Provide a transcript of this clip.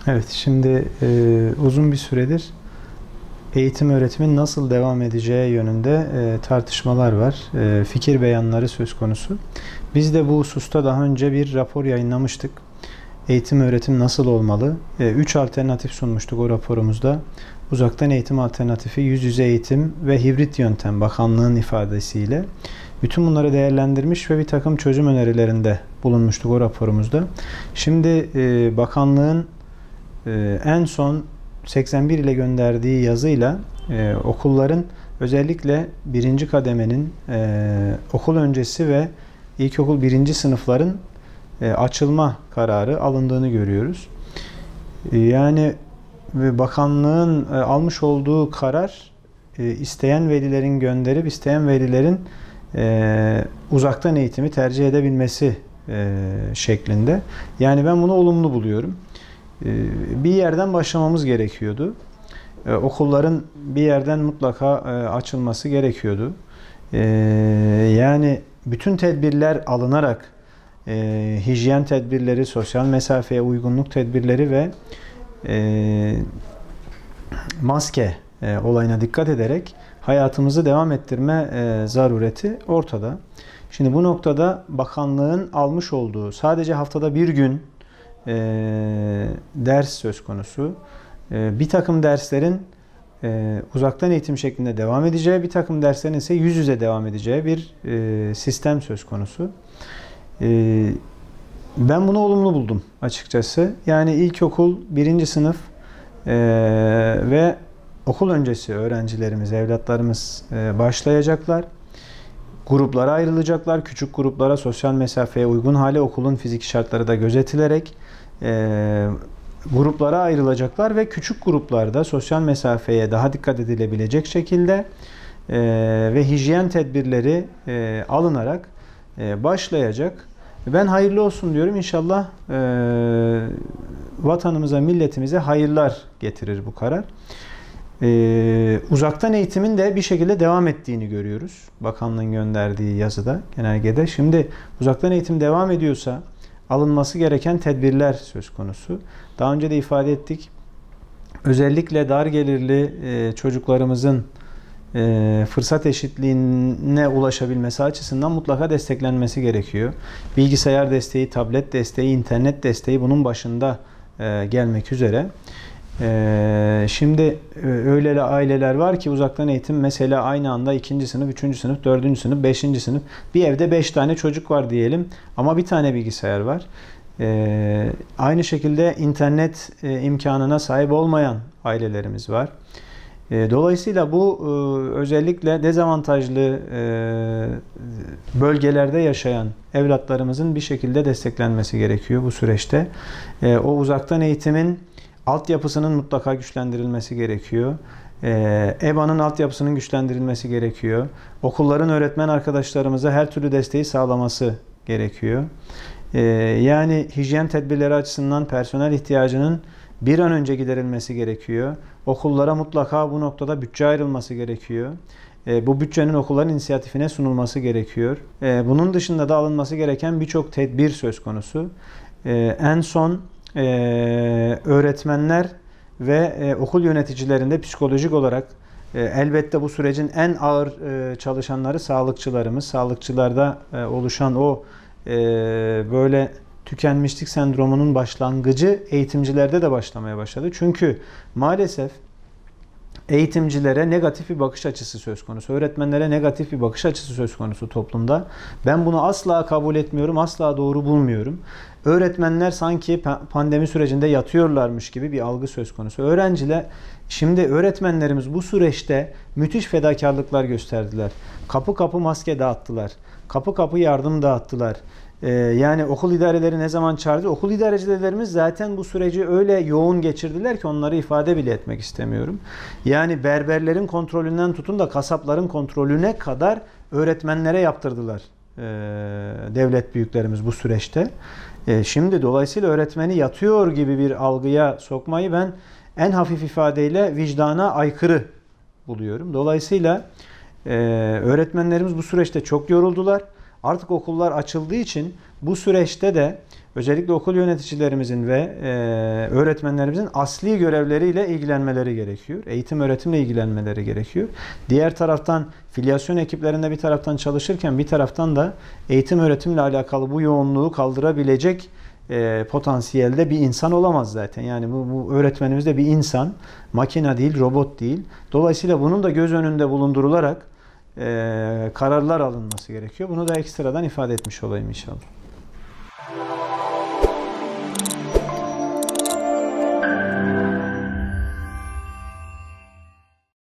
Evet, şimdi uzun bir süredir eğitim öğretimin nasıl devam edeceği yönünde tartışmalar var. Fikir beyanları söz konusu. Biz de bu hususta daha önce bir rapor yayınlamıştık. Eğitim öğretim nasıl olmalı? 3 alternatif sunmuştuk o raporumuzda. Uzaktan eğitim alternatifi, yüz yüze eğitim ve hibrit yöntem bakanlığın ifadesiyle. Bütün bunları değerlendirmiş ve bir takım çözüm önerilerinde bulunmuştuk o raporumuzda. Şimdi bakanlığın en son 81 ile gönderdiği yazıyla okulların özellikle birinci kademenin okul öncesi ve ilkokul birinci sınıfların açılma kararı alındığını görüyoruz. Yani bakanlığın almış olduğu karar isteyen velilerin gönderip isteyen velilerin uzaktan eğitimi tercih edebilmesi şeklinde. Yani ben bunu olumlu buluyorum. Bir yerden başlamamız gerekiyordu. Okulların bir yerden mutlaka açılması gerekiyordu. Yani bütün tedbirler alınarak hijyen tedbirleri, sosyal mesafeye uygunluk tedbirleri ve maske olayına dikkat ederek hayatımızı devam ettirme zarureti ortada. Şimdi bu noktada bakanlığın almış olduğu sadece haftada bir gün ders söz konusu. Bir takım derslerin uzaktan eğitim şeklinde devam edeceği, bir takım derslerin ise yüz yüze devam edeceği bir sistem söz konusu. Ben bunu olumlu buldum açıkçası. Yani ilkokul birinci sınıf ve okul öncesi öğrencilerimiz, evlatlarımız başlayacaklar. Gruplara ayrılacaklar. Küçük gruplara sosyal mesafeye uygun hale okulun fiziki şartları da gözetilerek gruplara ayrılacaklar ve küçük gruplarda sosyal mesafeye daha dikkat edilebilecek şekilde ve hijyen tedbirleri alınarak başlayacak. Ben hayırlı olsun diyorum. İnşallah vatanımıza, milletimize hayırlar getirir bu karar. Uzaktan eğitimin de bir şekilde devam ettiğini görüyoruz. Bakanlığın gönderdiği yazıda, genelgede. Şimdi uzaktan eğitim devam ediyorsa alınması gereken tedbirler söz konusu. Daha önce de ifade ettik. Özellikle dar gelirli çocuklarımızın fırsat eşitliğine ulaşabilmesi açısından mutlaka desteklenmesi gerekiyor. Bilgisayar desteği, tablet desteği, internet desteği bunun başında gelmek üzere. Şimdi öyle aileler var ki uzaktan eğitim mesela aynı anda 2. sınıf, 3. sınıf, 4. sınıf, 5. sınıf bir evde 5 tane çocuk var diyelim ama bir tane bilgisayar var. Aynı şekilde internet imkanına sahip olmayan ailelerimiz var. Dolayısıyla bu özellikle dezavantajlı bölgelerde yaşayan evlatlarımızın bir şekilde desteklenmesi gerekiyor bu süreçte. O uzaktan eğitimin altyapısının mutlaka güçlendirilmesi gerekiyor. EBA'nın altyapısının güçlendirilmesi gerekiyor. Okulların öğretmen arkadaşlarımıza her türlü desteği sağlaması gerekiyor. Yani hijyen tedbirleri açısından personel ihtiyacının bir an önce giderilmesi gerekiyor. Okullara mutlaka bu noktada bütçe ayrılması gerekiyor. Bu bütçenin okulların inisiyatifine sunulması gerekiyor. Bunun dışında da alınması gereken birçok tedbir söz konusu. En son öğretmenler ve okul yöneticilerinde psikolojik olarak elbette bu sürecin en ağır çalışanları sağlıkçılarımız. Sağlıkçılarda oluşan o böyle tükenmişlik sendromunun başlangıcı eğitimcilerde de başlamaya başladı. Çünkü maalesef eğitimcilere negatif bir bakış açısı söz konusu. Öğretmenlere negatif bir bakış açısı söz konusu toplumda. Ben bunu asla kabul etmiyorum, asla doğru bulmuyorum. Öğretmenler sanki pandemi sürecinde yatıyorlarmış gibi bir algı söz konusu. Şimdi öğretmenlerimiz bu süreçte müthiş fedakarlıklar gösterdiler. Kapı kapı maske dağıttılar. Kapı kapı yardım dağıttılar. Yani okul idareleri ne zaman çağırdı? Okul idarecilerimiz zaten bu süreci öyle yoğun geçirdiler ki onları ifade bile etmek istemiyorum. Yani berberlerin kontrolünden tutun da kasapların kontrolüne kadar öğretmenlere yaptırdılar devlet büyüklerimiz bu süreçte. Şimdi dolayısıyla öğretmeni yatıyor gibi bir algıya sokmayı ben en hafif ifadeyle vicdana aykırı buluyorum. Dolayısıyla öğretmenlerimiz bu süreçte çok yoruldular. Artık okullar açıldığı için bu süreçte de özellikle okul yöneticilerimizin ve öğretmenlerimizin asli görevleriyle ilgilenmeleri gerekiyor. Eğitim öğretimle ilgilenmeleri gerekiyor. Diğer taraftan filyasyon ekiplerinde bir taraftan çalışırken bir taraftan da eğitim öğretimle alakalı bu yoğunluğu kaldırabilecek potansiyelde bir insan olamaz zaten. Yani bu öğretmenimiz de bir insan, makine değil, robot değil. Dolayısıyla bunun da göz önünde bulundurularak kararlar alınması gerekiyor. Bunu da ekstradan ifade etmiş olayım inşallah.